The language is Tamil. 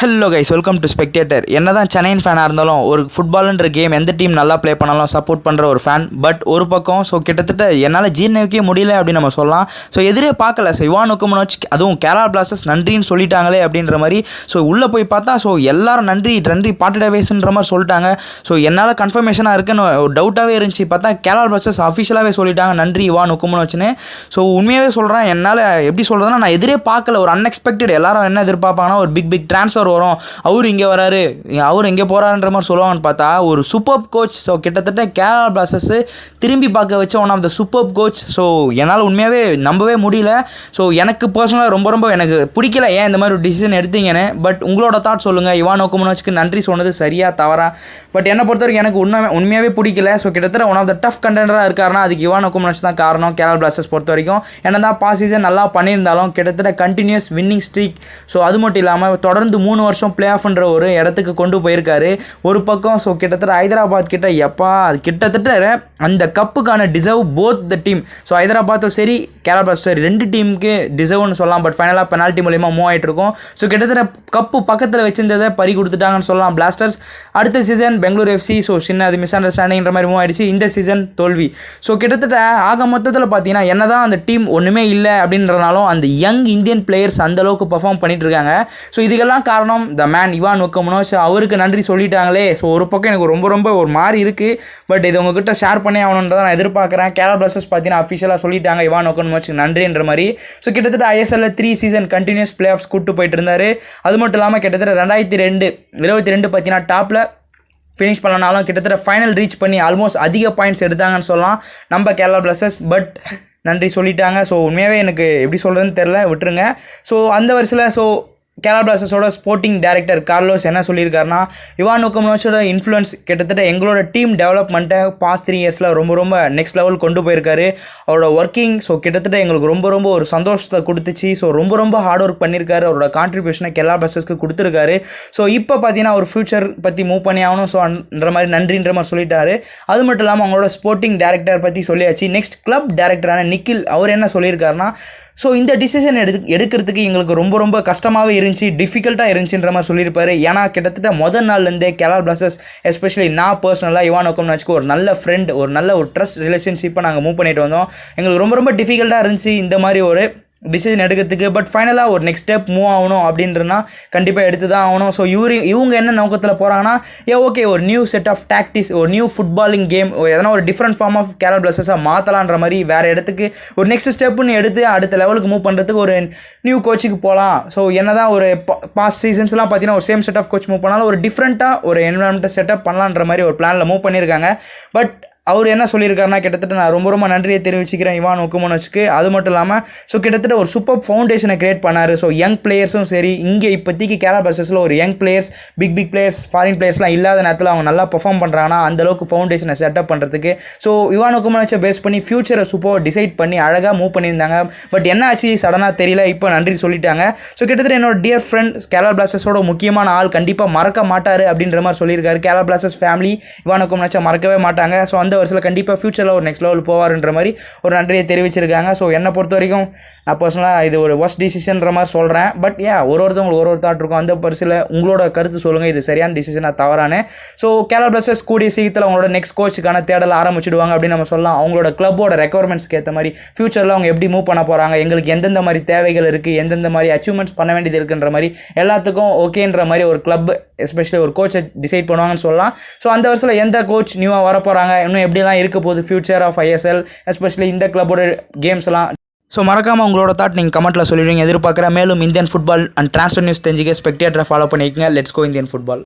Hello guys, welcome to spectator. என்னதான் சென்னையின் ஃபேனாக இருந்தாலும் ஒரு ஃபுட்பால்ன்ற கேம் எந்த டீம் நல்லா ப்ளே பண்ணாலும் சப்போர்ட் பண்ணுற ஒரு ஃபேன். பட் ஒரு பக்கம் கிட்டத்தட்ட என்னால் ஜீர்ணிக்கவே முடியல அப்படின்னு நம்ம சொல்லலாம். எதிரே பார்க்கல. இவான் ஒக்கமனோவிச் அதுவும் கேரளா பிளாஸ்டர்ஸ் நன்றின்னு சொல்லிட்டாங்களே அப்படின்ற மாதிரி. உள்ளே போய் பார்த்தா எல்லாரும் நன்றி பாட்டுடவேஸ்ன்ற மாதிரி சொல்லிட்டாங்க. என்னால் கன்ஃபர்மேஷனாக இருக்குன்னு டவுட்டாகவே இருந்துச்சு. பார்த்தா கேரளா பிளாஸ்டர்ஸ் அஃபிஷியலாகவே சொல்லிட்டாங்க நன்றி இவான் ஒக்கமனோவிச்னு. உண்மையாகவே சொல்கிறேன், என்னால் எப்படி சொல்கிறதுனா நான் எதிரே பார்க்கல. ஒரு அன்எக்ஸ்பெக்டட். எல்லாரும் என்ன எதிர்பார்ப்பாங்கன்னா ஒரு பிக் ட்ரான்ஸ்ஃபர் வரும், அவர் இங்கே வராரு, அவர் இங்கே போகிறாருன்ற மாதிரி சொல்லுவாங்கன்னு பார்த்தா ஒரு சூப்பர் கோச். கிட்டத்தட்ட கேரளா பிளாஸ்டர்ஸ் திரும்பி பார்க்க வச்ச one of the super coach. என்னால் உண்மையாகவே நம்பவே முடியல. எனக்கு பர்சனலாக ரொம்ப எனக்கு பிடிக்கல ஏன் இந்த மாதிரி ஒரு டிசிஷன் எடுத்தீங்கன்னு. பட் உங்களோட தாட் சொல்லுங்கள். இவான் ஒக்கமனோவிச்க்கு நன்றி சொன்னது சரியா தவறா? பட் என்னை பொறுத்த வரைக்கும் எனக்கு உண்மையாகவே பிடிக்கல. கிட்டத்தட்ட ஒன் ஆஃப் த டஃப் கண்டெண்டராக இருக்காருன்னா அதுக்கு இவான் ஒக்கமனோவிச் தான் காரணம். கேரளா பிளாஸ்டர்ஸ் பொறுத்த வரைக்கும் என்ன தான் பாஸ் சீசன் நல்லா பண்ணியிருந்தாலும் கிட்டத்தட்ட கண்டினியூஸ் வின்னிங் ஸ்ட்ரீக். அது மட்டும் இல்லாமல் தொடர்ந்து 3 வருஷம் பிளே ஆஃப்ன்ற ஒரு இடத்துக்கு கொண்டு போயிருக்காரு. ஒரு பக்கம் கிட்டத்தட்ட ஹைதராபாத் கிட்ட அது கிட்டத்தட்ட அந்த கப்புக்கான டிசர்வ் போத் த டீம். ஹைதராபாத்தும் சரி கேரளா பிளாஸ்டர்ஸ் சரி ரெண்டு டீமுக்கு டிசர்வ்னு சொல்லலாம். பட் ஃபைனலாக பெனால்ட்டி மூலிமா மூவ் ஆகிட்டு இருக்கும். கிட்டத்தட்ட கப்பு பக்கத்தில் வச்சிருந்ததை பறி கொடுத்துட்டாங்கன்னு சொல்லலாம் பிளாஸ்டர்ஸ். அடுத்த சீசன் பெங்களூர் எஃப்சி சின்ன அது மிஸ் அண்டர்ஸ்டாண்டிங்கிற மாதிரி மூவ் ஆகிடுச்சு. இந்த சீசன் தோல்வி. கிட்டத்தட்ட ஆக மொத்தத்தில் பார்த்தீங்கன்னா என்ன தான் அந்த டீம் ஒன்றுமே இல்லை அப்படின்றனாலும் அந்த யங் இந்தியன் பிளேயர்ஸ் அந்தளவுக்கு பர்ஃபார்ம் பண்ணிட்டு இருக்காங்க. இதுக்கெல்லாம் காரணம் த மேன் இவான் ஒக்கமனோவிச். அவருக்கு நன்றி சொல்லிட்டாங்களே. ஒரு பக்கம் எனக்கு ரொம்ப ஒரு மாதிரி இருக்குது. பட் இது உங்ககிட்ட ஷேர் பண்ணி ஆகணுன்றதை நான் எதிர்பார்க்குறேன். கேரளா பிளாஸ்டர்ஸ் பார்த்தீங்கன்னா அஃபிஷியலாக சொல்லிட்டாங்க இவான் ஒக்கமனோவிச் நன்றின்ற மாதிரி. கிட்டத்தட்ட ஐஎஸ்எல்ல 3 சீசன் கண்டினியூஸ் பிளே ஆஃப்ஸ் கூட்டு போயிட்டு இருந்தார். அது மட்டும் இல்லாமல் கிட்டத்தட்ட 2022 பார்த்தீங்கன்னா டாப்பில் ஃபினிஷ் பண்ணனாலும் கிட்டத்தட்ட ஃபைனல் ரீச் பண்ணி ஆல்மோஸ்ட் அதிக பாயிண்ட்ஸ் எடுத்தாங்கன்னு சொல்லலாம் நம்ம கேரளா பிளாஸ்டர்ஸ். பட் நன்றி சொல்லிட்டாங்க. உண்மையாகவே எனக்கு எப்படி சொல்கிறதுன்னு தெரில, விட்டுருங்க. அந்த வருஷத்தில் கேரளா பிளாஸ்டர்ஸோட ஸ்போர்ட்டிங் டைரக்டர் கார்லோஸ் என்ன சொல்லியிருக்காருன்னா இவான் ஒக்கமனோவிச்சோட இன்ஃப்ளூயன்ஸ் கிட்டத்தட்ட எங்களோட டீம் டெவலப்மெண்ட்டை பாஸ்ட் 3 இயர்ஸில் ரொம்ப நெக்ஸ்ட் லெவல் கொண்டு போயிருக்காரு. அவரோட ஒர்க்கிங் கிட்டத்தட்ட எங்களுக்கு ரொம்ப ஒரு சந்தோஷத்தை கொடுத்துச்சு. ரொம்ப ஹார்ட் ஒர்க் பண்ணியிருக்காரு. அவரோட கான்ட்ரிபியூஷனை கேரளா பிளாஸ்டர்ஸ்க்கு கொடுத்துருக்காரு. இப்போ பார்த்தீங்கன்னா ஒரு ஃபியூச்சர் பற்றி மூவ் பண்ணி ஆகணும் அந்த மாதிரி நன்றின்ற மாதிரி சொல்லிட்டாரு. அது மட்டும் இல்லாமல் அவங்களோட ஸ்போர்ட்டிங் டைரக்டர் பற்றி சொல்லியாச்சு. நெக்ஸ்ட் கிளப் டைரக்டரான நிக்கில் அவர் என்ன சொல்லியிருக்காருன்னா இந்த டிசிஷன் எடுக்கிறதுக்கு எங்களுக்கு ரொம்ப கஷ்டமாகவே இருந்துச்சு, டிஃபிகல்ட்டாக இருந்துச்சுன்ற மாதிரி சொல்லியிருப்பாரு. ஏன்னா கிட்டத்தட்ட முதல் நாள்லேருந்தே கேரளா பிளாஸ்டர்ஸ் எஸ்பெஷலி நான் பர்சனலாக இவான் ஒக்கமனோவிச்க்கு ஒரு நல்ல ஃப்ரெண்ட், ஒரு நல்ல ஒரு ட்ரஸ்ட் ரிலேஷன்ஷிப்பை நாங்கள் மூவ் பண்ணிட்டு வந்தோம். எங்களுக்கு ரொம்ப டிஃபிகல்ட்டாக இருந்துச்சு இந்த மாதிரி ஒரு டிசிஷன் எடுக்கிறதுக்கு. பட் ஃபைனலாக ஒரு நெக்ஸ்ட் ஸ்டெப் மூவ் ஆகணும் அப்படின்றனா கண்டிப்பாக எடுத்து தான் ஆகணும். இவங்க என்ன நோக்கத்தில் போகிறாங்கன்னா ஓகே ஒரு நியூ செட் ஆஃப் டாக்டிக்ஸ், ஒரு நியூ ஃபுட்பாலிங் கேம், எதனா ஒரு டிஃப்ரெண்ட் ஃபார்ம் ஆஃப் கேரளா பிளாஸ்டர்ஸாக மாற்றலான்ற மாதிரி வேறு இடத்துக்கு ஒரு நெக்ஸ்ட் ஸ்டெப்புன்னு எடுத்து அடுத்த லெவலுக்கு மூவ் பண்ணுறதுக்கு ஒரு நியூ கோச்சுக்கு போகலாம். என்ன தான் ஒரு பாஸ்ட் சீசன்ஸ்லாம் பார்த்தீங்கன்னா ஒரு same set of coach move பண்ணாலும் ஒரு டிஃப்ரெண்ட்டாக ஒரு என்வரான்மெண்ட்டை செட்டப் பண்ணலான்ற மாதிரி ஒரு பிளானில் மூவ் பண்ணியிருக்காங்க. பட் அவர் என்ன சொல்லியிருக்காருன்னா கிட்டத்தட்ட நான் ரொம்ப நன்றியை தெரிவிச்சுக்கிறேன் இவான் ஒக்கமனோவிச்க்கு. அது மட்டும் இல்லாமல் கிட்டத்தட்ட ஒரு சூப்பர் ஃபவுண்டேஷனை கிரியேட் பண்ணார். யங் பிளேயர்ஸும் சரி இங்கே இப்போதைக்கு கேரளா பிளாஸ்டர்ஸில் ஒரு young players big players foreign பிளேயர்ஸ்லாம் இல்லாத நேரத்தில் அவங்க நல்லா பெர்ஃபார்ம் பண்ணுறாங்கன்னா அந்தளவுக்கு ஃபவுண்டேஷனை செட்டப் பண்ணுறதுக்கு இவான் ஒக்கமனோவிச்சை பேஸ் பண்ணி ஃபியூச்சரை சூப்பர் டிசைட் பண்ணி அழகாக மூவ் பண்ணியிருந்தாங்க. பட் என்ன ஆச்சு சடனாக தெரியல. இப்போ நன்றி சொல்லிட்டாங்க. கிட்டத்தட்ட என்னோட டியர் ஃப்ரெண்ட் கேரளா பிளாஸ்டர்ஸோட முக்கியமான ஆள் கண்டிப்பாக மறக்க மாட்டார் அப்படின்ற மாதிரி சொல்லியிருக்காரு. கேரளா பிளாஸ்டர்ஸ் ஃபேமிலி இவான் ஒக்கமனோவிச்சை மறக்கவே மாட்டாங்க. அந்த வருஷத்தில் கண்டிப்பாக ஃபியூச்சரில் ஒரு நெக்ஸ்ட் லெவல் போவார்ன்ற மாதிரி ஒரு நன்றியை தெரிவிச்சிருக்காங்க. என்னை பொறுத்த வரைக்கும் நான் பர்சனலாக இது ஒரு ஒர்ஸ்ட் டிசிஷன்ற மாதிரி சொல்கிறேன். பட் ஒருத்தவங்களுக்கு ஒரு தாட் இருக்கும். அந்த பரிசில் உங்களோட கருத்து சொல்லுங்கள், இது சரியான டிசிஷனாக தவறானு. கேரளா பிளாஸ்டர்ஸ் கூடிய சீக்கிரத்தில் அவங்களோட நெக்ஸ்ட் கோச்சுக்கான தேடலை ஆரம்பிச்சிடுவாங்க அப்படின்னு நம்ம சொல்லலாம். அவங்களோட கிளப்போட ரெக்குவயர்மெண்ட்ஸ்க்கு ஏற்ற மாதிரி ஃபியூச்சரில் அவங்க எப்படி மூவ் பண்ண போகிறாங்க, எங்களுக்கு எந்தெந்த மாதிரி தேவைகள் இருக்குது, எந்தெந்த மாதிரி அச்சீவ்மெண்ட்ஸ் பண்ண வேண்டியது இருக்குன்ற மாதிரி எல்லாத்துக்கும் ஓகேன்ற மாதிரி ஒரு கிளப் எஸ்பெஷலி ஒரு கோச்சை டிசைட் பண்ணுவாங்கன்னு சொல்லலாம். அந்த வருஷத்தில் எந்த கோச் நியூவாக வர போகிறாங்க, இன்னும் எப்படிலாம் இருக்க போகுது ஃபியூச்சர் ஆஃப் ஐஎஸ்எல் எஸ்பெஷலி இந்த கிளப்போட கேம்ஸ்லாம். மறக்காமல் உங்களோட தாட் நீங்கள் கமெண்ட்டில் சொல்லிடுவீங்க எதிர்பார்க்குறேன். மேலும் Indian football and transfer news தெரிஞ்சுக்க ஸ்பெக்டேட்டரை ஃபாலோ பண்ணிக்கங்க. Let's go Indian football.